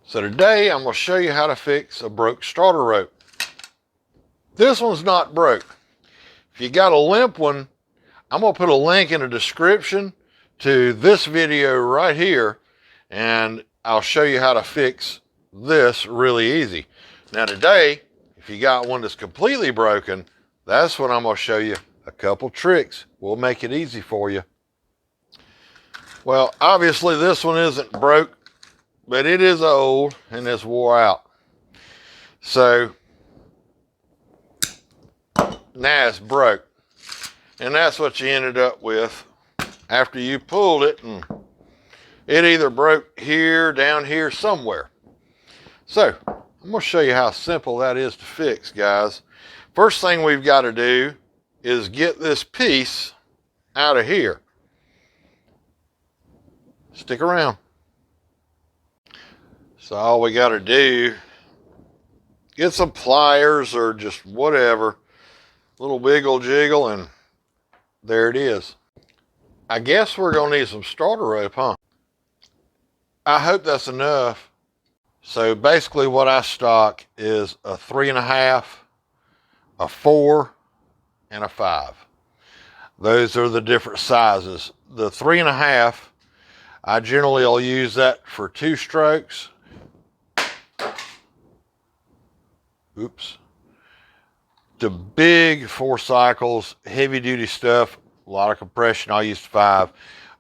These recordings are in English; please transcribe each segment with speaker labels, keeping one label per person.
Speaker 1: So today I'm going to show you how to fix a broke starter rope. This one's not broke. If you got a limp one, I'm going to put a link in the description to this video right here, and I'll show you how to fix this really easy. Now today, if you got one that's completely broken, that's when I'm going to show you a couple tricks. We'll make it easy for you. Well, obviously this one isn't broke, but it is old and it's wore out. So now it's broke. And that's what you ended up with after you pulled it, and it either broke here, down here, somewhere. So I'm going to show you how simple that is to fix, guys. First thing we've got to do is get this piece out of here. Stick around. So all we got to do, get some pliers or just whatever, little wiggle jiggle, and there it is. I guess we're going to need some starter rope, huh? I hope that's enough. So basically what I stock is a 3.5, a 4, and a 5. Those are the different sizes. The 3.5, I generally will use that for 2 strokes. Oops. The big 4 cycles, heavy duty stuff, a lot of compression, I'll use 5.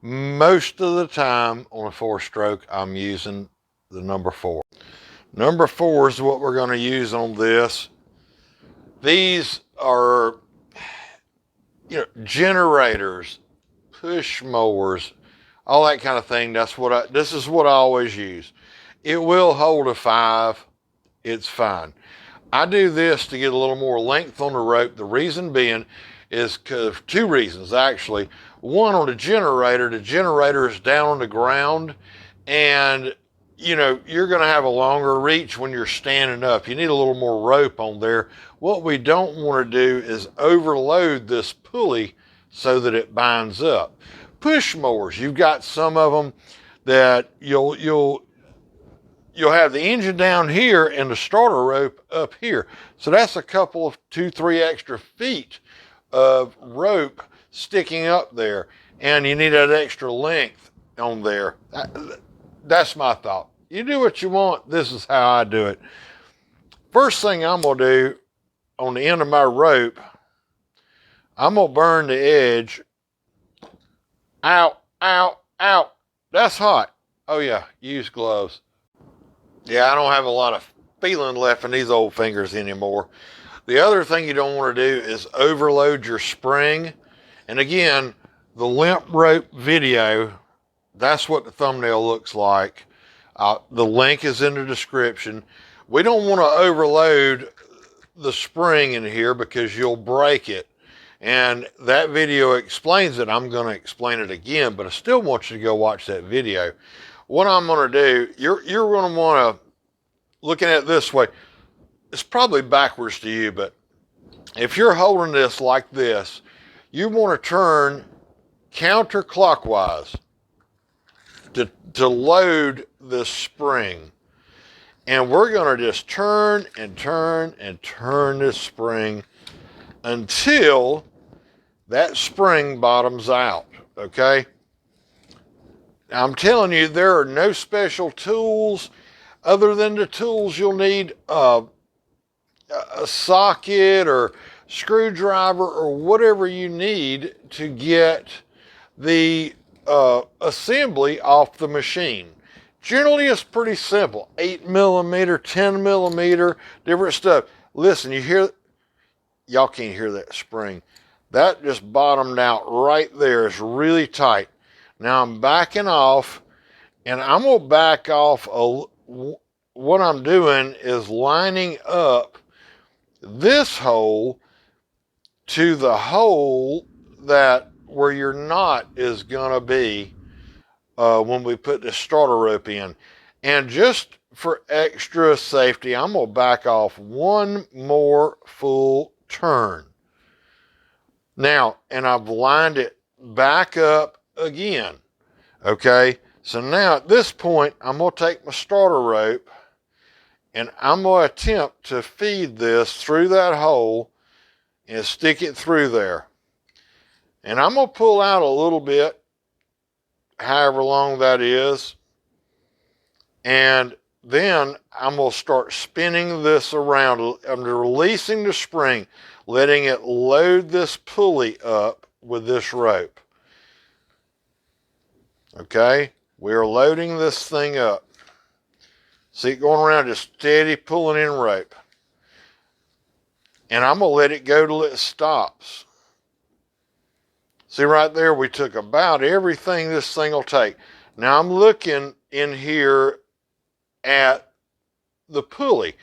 Speaker 1: Most of the time on a 4-stroke, I'm using the number 4. Number 4 is what we're going to use on this. These are, generators, push mowers, all that kind of thing. This is what I always use. It will hold a 5. It's fine. I do this to get a little more length on the rope. The reason being is because 2 reasons, actually. One, on the generator is down on the ground, and you're going to have a longer reach when you're standing up. You need a little more rope on there. What we don't want to do is overload this pulley so that it binds up. Push mowers, you've got some of them that you'll have the engine down here and the starter rope up here. So that's a couple of 2-3 extra feet of rope sticking up there, and you need that extra length on there. That's my thought. You do what you want. This is how I do it. First thing I'm going to do on the end of my rope, I'm going to burn the edge. Ow, ow, ow. That's hot. Oh yeah, use gloves. Yeah, I don't have a lot of feeling left in these old fingers anymore. The other thing you don't want to do is overload your spring. And again, the Limp rope video, that's what the thumbnail looks like. The link is in the description. We don't want to overload the spring in here because you'll break it. And that video explains it. I'm going to explain it again, but I still want you to go watch that video. What I'm going to do, you're going to want to, looking at it this way, it's probably backwards to you, but if you're holding this like this, you want to turn counterclockwise to load this spring. And we're going to just turn and turn and turn this spring until that spring bottoms out, okay? I'm telling you, there are no special tools other than the tools you'll need, a socket or screwdriver or whatever you need to get the assembly off the machine. Generally, it's pretty simple. 8mm, 10mm, different stuff. Listen, y'all can't hear that spring. That just bottomed out right there. It's really tight. Now I'm backing off, and I'm going to back off. What I'm doing is lining up this hole to the hole that where your knot is going to be when we put the starter rope in. And just for extra safety, I'm going to back off one more full turn. Now, and I've lined it back up again. Okay, So now at this point, I'm going to take my starter rope and I'm going to attempt to feed this through that hole and stick it through there. And I'm going to pull out a little bit, however long that is. And then I'm going to start spinning this around. I'm releasing the spring, letting it load this pulley up with this rope. Okay, we're loading this thing up. See it going around, just steady pulling in rope. And I'm going to let it go till it stops. See right there, we took about everything this thing will take. Now I'm looking in here at the pulley.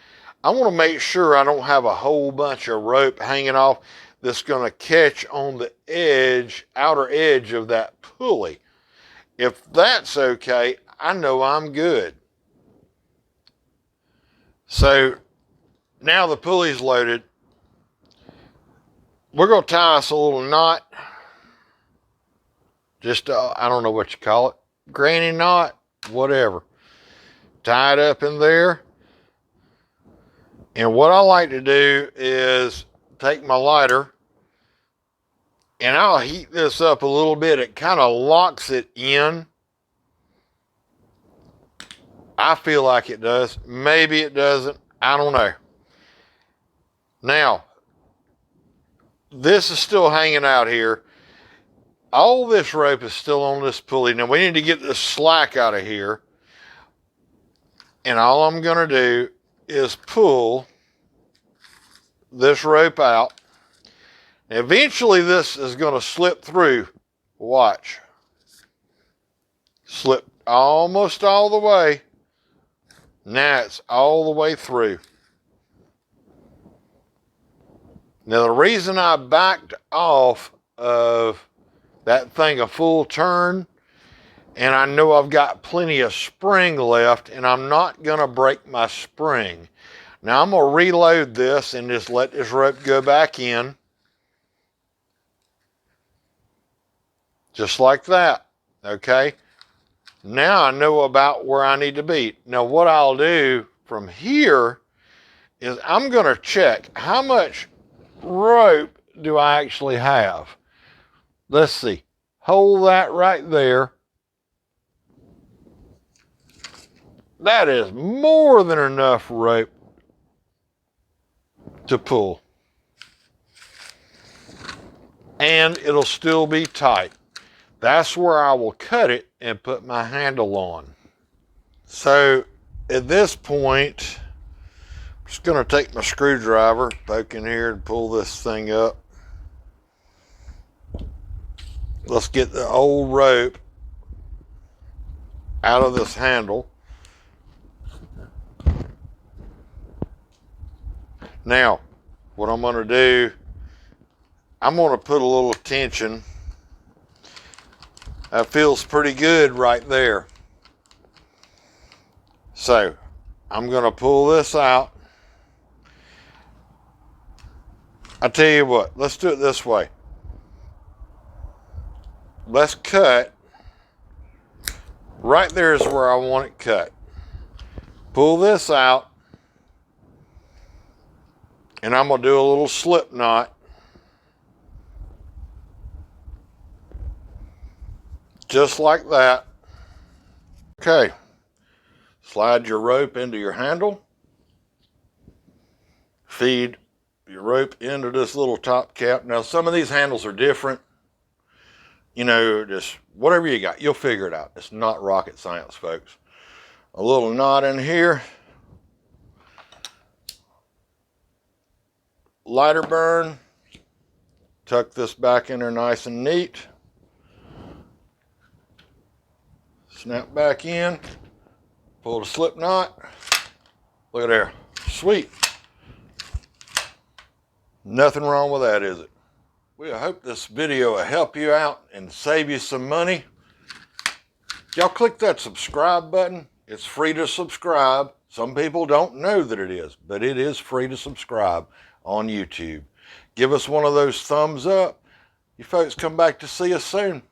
Speaker 1: I want to make sure I don't have a whole bunch of rope hanging off that's going to catch on the edge, outer edge of that pulley. If that's okay, I know I'm good. So now the pulley's loaded. We're going to tie us a little knot. Just, I don't know what you call it. Granny knot, whatever. Tie it up in there. And what I like to do is take my lighter and I'll heat this up a little bit. It kind of locks it in. I feel like it does. Maybe it doesn't. I don't know. Now, this is still hanging out here. All this rope is still on this pulley. Now, we need to get this slack out of here. And all I'm going to do is pull this rope out. Eventually, this is going to slip through. Watch. Slip almost all the way. Now it's all the way through. Now, the reason I backed off of that thing a full turn, and I know I've got plenty of spring left, and I'm not going to break my spring. Now I'm going to reload this and just let this rope go back in. Just like that, okay? Now I know about where I need to be. Now what I'll do from here is I'm going to check how much rope do I actually have. Let's see. Hold that right there. That is more than enough rope to pull. And it'll still be tight. That's where I will cut it and put my handle on. So at this point, I'm just going to take my screwdriver, poke in here and pull this thing up. Let's get the old rope out of this handle. Now, what I'm going to do, I'm going to put a little tension. That feels pretty good right there. So, I'm going to pull this out. I tell you what, let's do it this way. Let's cut. Right there is where I want it cut. Pull this out. And I'm going to do a little slip knot. Just like that. Okay. Slide your rope into your handle. Feed your rope into this little top cap. Now, some of these handles are different. You know, just whatever you got, you'll figure it out. It's not rocket science, folks. A little knot in here. Lighter burn. Tuck this back in there nice and neat. Snap back in. Pull the slip knot. Look at there. Sweet. Nothing wrong with that, is it? Well, I hope this video will help you out and save you some money. Y'all click that subscribe button. It's free to subscribe. Some people don't know that it is, but it is free to subscribe on YouTube. Give us one of those thumbs up. You folks come back to see us soon.